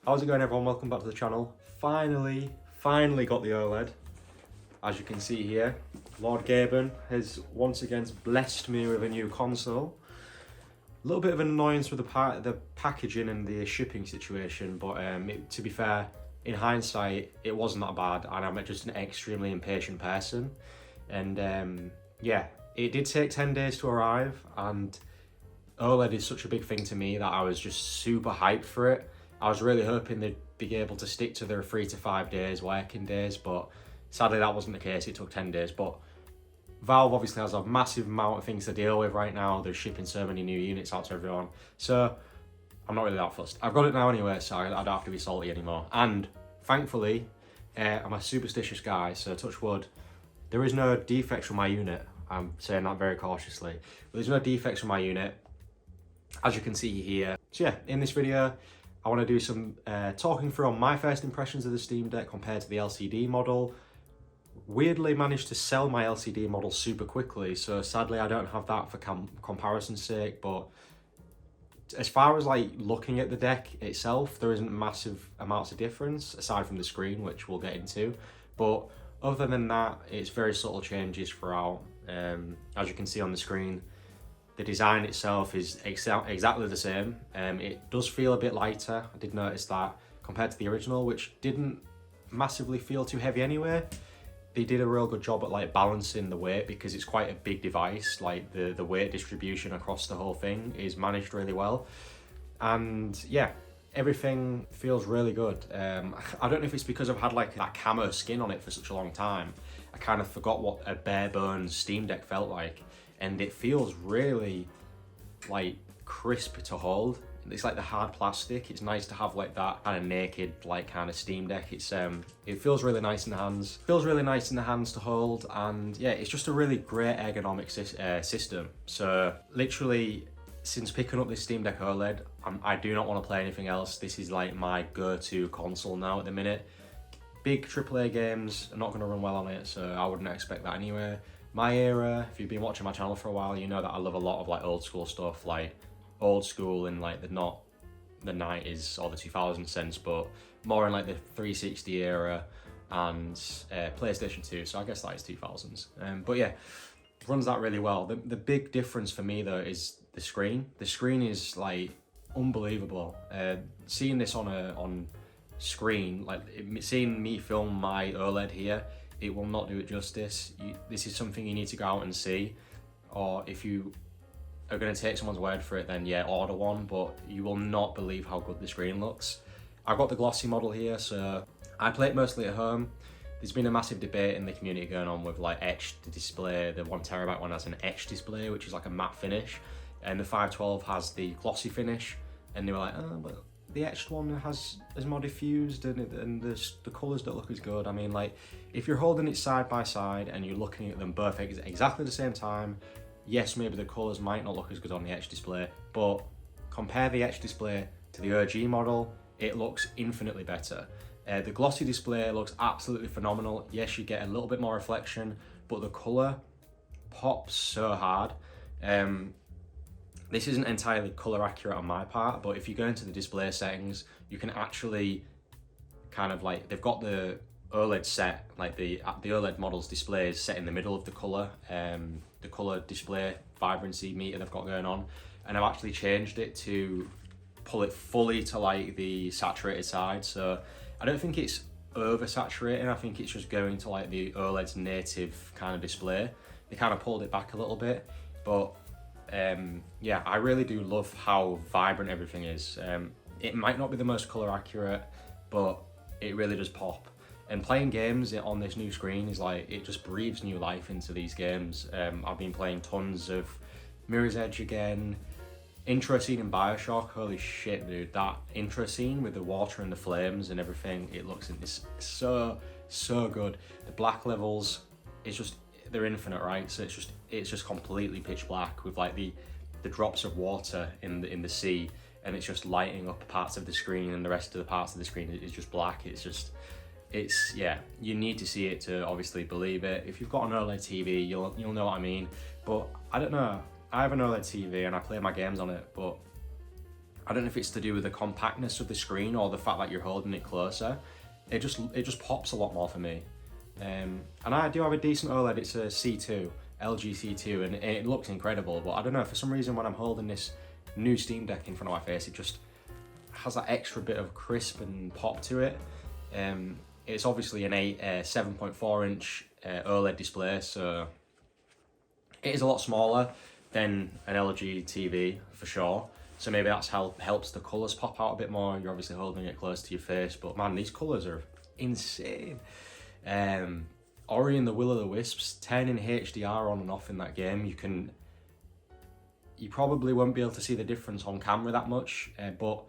How's it going, everyone? Welcome back to the channel. Finally got the OLED. As you can see here, Lord Gaben has once again blessed me with a new console. A little bit of an annoyance with the packaging and the shipping situation, but to be fair, in hindsight, it wasn't that bad, and I'm just an extremely impatient person. And yeah, it did take 10 days to arrive, and OLED is such a big thing to me that I was just super hyped for it. I was really hoping they'd be able to stick to their 3 to 5 days, working days, but sadly that wasn't the case. It took 10 days, but Valve obviously has a massive amount of things to deal with right now. They're shipping so many new units out to everyone, so I'm not really that fussed. I've got it now anyway, so I don't have to be salty anymore. And thankfully, I'm a superstitious guy, so touch wood, there is no defects from my unit. I'm saying that very cautiously, but there's no defects from my unit, as you can see here. So yeah, in this video, I want to do some talking through on my first impressions of the Steam Deck compared to the LCD model. Weirdly managed to sell my LCD model super quickly, so sadly I don't have that for comparison's sake, but as far as like looking at the deck itself, there isn't massive amounts of difference aside from the screen, which we'll get into. But other than that, it's very subtle changes throughout. As you can see on the screen, the design itself is exactly the same. It does feel a bit lighter. I did notice that compared to the original, which didn't massively feel too heavy anyway. They did a real good job at like balancing the weight, because it's quite a big device. Like the weight distribution across the whole thing is managed really well. And yeah, everything feels really good. I don't know if it's because I've had like that camo skin on it for such a long time. I kind of forgot what a bare bones Steam Deck felt like. And it feels really like crisp to hold. It's like the hard plastic. It's nice to have like that kind of naked like kind of Steam Deck. It feels really nice in the hands. Feels really nice in the hands to hold, and yeah, it's just a really great ergonomic system. So literally, since picking up this Steam Deck OLED, I do not want to play anything else. This is like my go-to console now at the minute. Big AAA games are not going to run well on it, so I wouldn't expect that anyway. My era, if you've been watching my channel for a while, you know that I love a lot of like old school stuff, like old school in like not the 90s or the 2000s sense, but more in like the 360 era and PlayStation 2, so I guess that is 2000s. But yeah, runs that really well. The big difference for me though is the screen. The screen is like unbelievable. Seeing this on screen, like seeing me film my OLED here, it will not do it justice. This is something you need to go out and see, or if you are going to take someone's word for it, then yeah, order one, but you will not believe how good the screen looks. I've got the glossy model here, so I play it mostly at home. There's been a massive debate in the community going on with like etched display. The 1TB one has an etched display, which is like a matte finish, and the 512 has the glossy finish, and they were like, oh, but the etched one is more diffused and the colours don't look as good. I mean, like, if you're holding it side by side and you're looking at them both at exactly the same time, yes, maybe the colours might not look as good on the etched display, but compare the etched display to the OG model, it looks infinitely better. The glossy display looks absolutely phenomenal. Yes, you get a little bit more reflection, but the colour pops so hard. This isn't entirely colour accurate on my part, but if you go into the display settings, you can actually kind of like, they've got the OLED set, like the OLED model's display is set in the middle of the colour display vibrancy meter they've got going on, and I've actually changed it to pull it fully to like the saturated side. So I don't think it's oversaturating, I think it's just going to like the OLED's native kind of display. They kind of pulled it back a little bit, but yeah, I really do love how vibrant everything is. It might not be the most colour accurate, but it really does pop. And playing games on this new screen is like, it just breathes new life into these games. I've been playing tons of Mirror's Edge again. Intro scene in Bioshock, holy shit dude, that intro scene with the water and the flames and everything, it looks so good. The black levels, it's just, they're infinite, right? So it's just completely pitch black with like the drops of water in the sea, and it's just lighting up parts of the screen, and the rest of the parts of the screen is just black. It's yeah, you need to see it to obviously believe it. If you've got an OLED TV, you'll know what I mean. But I don't know, I have an OLED TV and I play my games on it, but I don't know if it's to do with the compactness of the screen or the fact that you're holding it closer. It just pops a lot more for me. And I do have a decent OLED. It's a C2, LG C2, and it looks incredible. But I don't know, for some reason when I'm holding this new Steam Deck in front of my face, it just has that extra bit of crisp and pop to it. It's obviously an 7.4 inch OLED display, so it is a lot smaller than an LG TV for sure. So maybe that's how helps the colours pop out a bit more. You're obviously holding it close to your face, but man, these colours are insane. Ori and the Will of the Wisps, turning HDR on and off in that game, you probably won't be able to see the difference on camera that much, but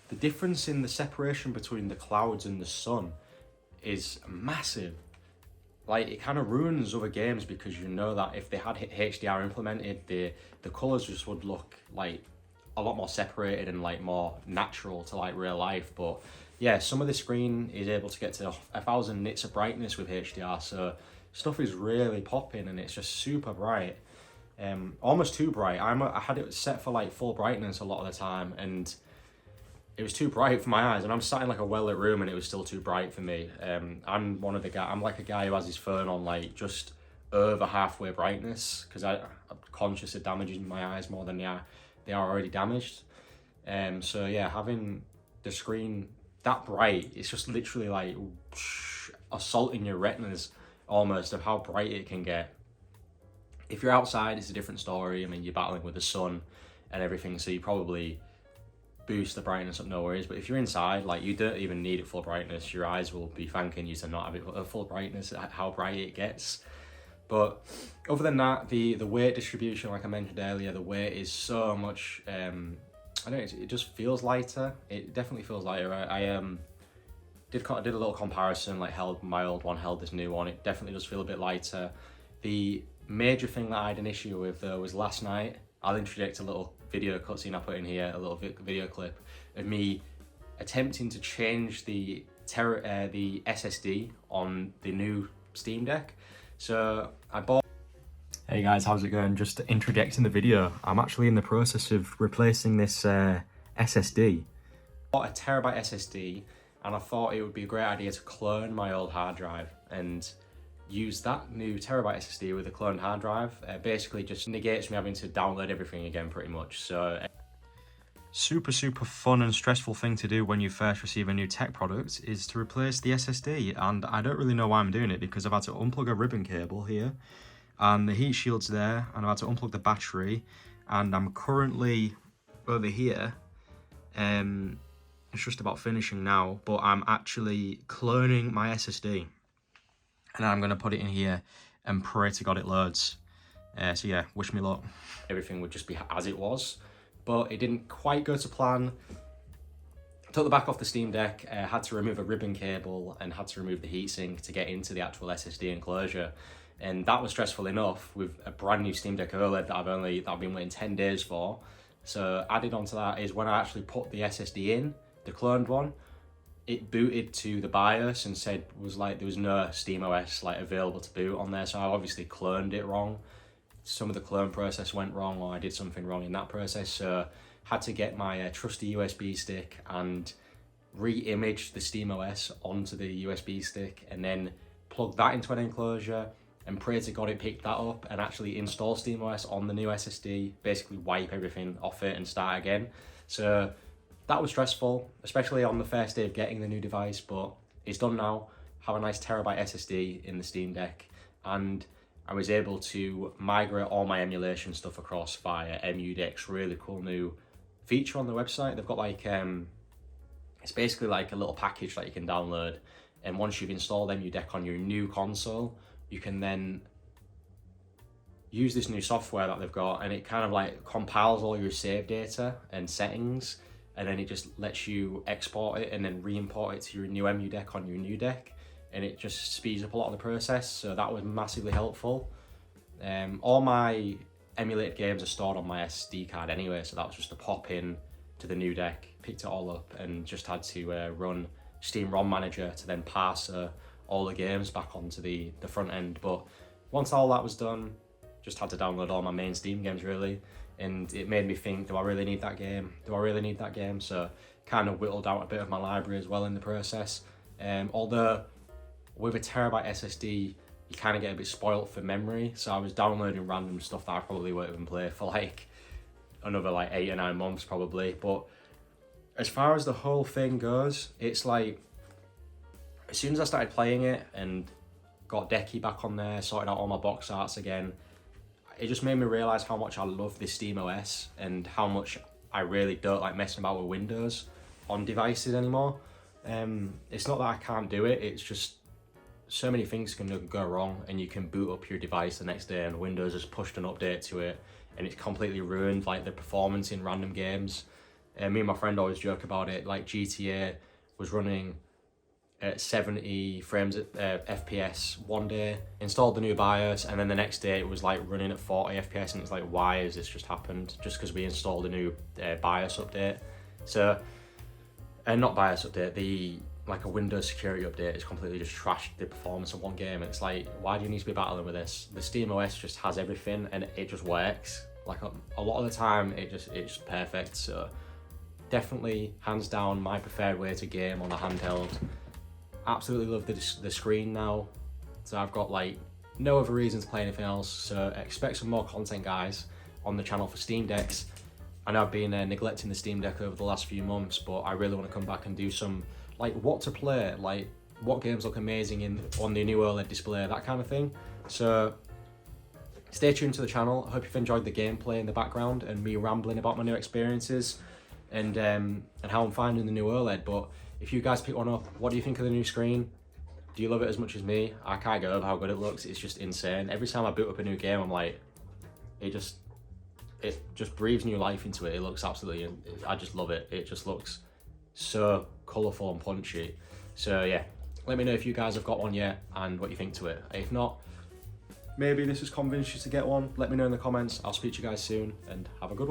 the difference in the separation between the clouds and the sun is massive. Like, it kind of ruins other games because you know that if they had HDR implemented, the colours just would look like a lot more separated and like more natural to like real life. But yeah, some of the screen is able to get to 1000 nits of brightness with HDR, so stuff is really popping and it's just super bright. Almost too bright. I had it set for like full brightness a lot of the time, and it was too bright for my eyes, and I'm sat in like a well-lit room and it was still too bright for me. I'm like a guy who has his phone on like just over halfway brightness because I'm conscious of damaging my eyes more than they are already damaged. So yeah, having the screen that bright, it's just literally like assaulting your retinas almost of how bright it can get. If you're outside, it's a different story. I mean, you're battling with the sun and everything, so you probably boost the brightness up, no worries. But if you're inside, like, you don't even need it full brightness. Your eyes will be thanking you to not have it at full brightness, how bright it gets. But other than that, the weight distribution, like I mentioned earlier, the weight is so much, I don't know, it just feels lighter. It definitely feels lighter. I did a little comparison, like held my old one, held this new one. It definitely does feel a bit lighter. The major thing that I had an issue with though was last night. I'll interject a little video cutscene I put in here, a little video clip of me attempting to change the SSD on the new Steam Deck. So I bought... Hey guys, how's it going? Just interjecting the video. I'm actually in the process of replacing this SSD. I bought a terabyte SSD and I thought it would be a great idea to clone my old hard drive and use that new terabyte SSD with a cloned hard drive. Basically just negates me having to download everything again pretty much. So super fun and stressful thing to do when you first receive a new tech product is to replace the SSD, and I don't really know why I'm doing it because I've had to unplug a ribbon cable here and the heat shield's there, and I've had to unplug the battery, and I'm currently over here. It's just about finishing now, but I'm actually cloning my SSD. And I'm going to put it in here and pray to God it loads. So yeah, wish me luck. Everything would just be as it was, but it didn't quite go to plan. Took the back off the Steam Deck, had to remove a ribbon cable and had to remove the heatsink to get into the actual SSD enclosure. And that was stressful enough with a brand new Steam Deck OLED that I've been waiting 10 days for. So added onto that is when I actually put the SSD in, the cloned one, it booted to the BIOS and said there was no SteamOS like available to boot on there. So I obviously cloned it wrong. Some of the clone process went wrong, or I did something wrong in that process. So had to get my trusty USB stick and re-image the SteamOS onto the USB stick and then plug that into an enclosure and pray to God it picked that up and actually install SteamOS on the new SSD, basically wipe everything off it and start again. So that was stressful, especially on the first day of getting the new device, but it's done now. Have a nice terabyte SSD in the Steam Deck, and I was able to migrate all my emulation stuff across via EmuDeck's really cool new feature on the website. They've got like, it's basically like a little package that you can download, and once you've installed EmuDeck on your new console, you can then use this new software that they've got, and it kind of like compiles all your save data and settings, and then it just lets you export it and then re-import it to your new EmuDeck on your new deck, and it just speeds up a lot of the process. So that was massively helpful. All my emulated games are stored on my SD card anyway, so that was just a pop in to the new deck, picked it all up, and just had to run Steam ROM Manager to then pass all the games back onto the front end. But once all that was done, just had to download all my main Steam games really. and it made me think, do I really need that game? Do I really need that game? So kind of whittled out a bit of my library as well in the process. Although with a terabyte SSD, you kind of get a bit spoilt for memory. So I was downloading random stuff that I probably won't even play for like another like 8 or 9 months probably. But as far as the whole thing goes, it's like, as soon as I started playing it and got Decky back on there, sorted out all my box arts again, it just made me realise how much I love this Steam OS and how much I really don't like messing about with Windows on devices anymore. It's not that I can't do it, it's just so many things can go wrong, and you can boot up your device the next day and Windows has pushed an update to it and it's completely ruined like the performance in random games. Me and my friend always joke about it, like GTA was running at 70 frames FPS one day, installed the new BIOS, and then the next day it was like running at 40 FPS, and it's like, why has this just happened? Just because we installed a new BIOS update. So, not BIOS update, like a Windows security update is completely just trashed the performance of one game. It's like, why do you need to be battling with this? The Steam OS just has everything and it just works. Like a lot of the time, it's just perfect. So definitely, hands down, my preferred way to game on a handheld. Absolutely love the screen now. So I've got like no other reason to play anything else. So expect some more content, guys, on the channel for Steam Decks. I know I've been neglecting the Steam Deck over the last few months, but I really want to come back and do some like what to play, like what games look amazing on the new OLED display, that kind of thing. So stay tuned to the channel. I hope you've enjoyed the gameplay in the background and me rambling about my new experiences and how I'm finding the new OLED. But if you guys pick one up, what do you think of the new screen? Do you love it as much as me? I can't get over how good it looks. It's just insane. Every time I boot up a new game, I'm like, it just breathes new life into it. It looks absolutely, I just love it. It just looks so colourful and punchy. So yeah, let me know if you guys have got one yet and what you think to it. If not, maybe this has convinced you to get one. Let me know in the comments. I'll speak to you guys soon and have a good one.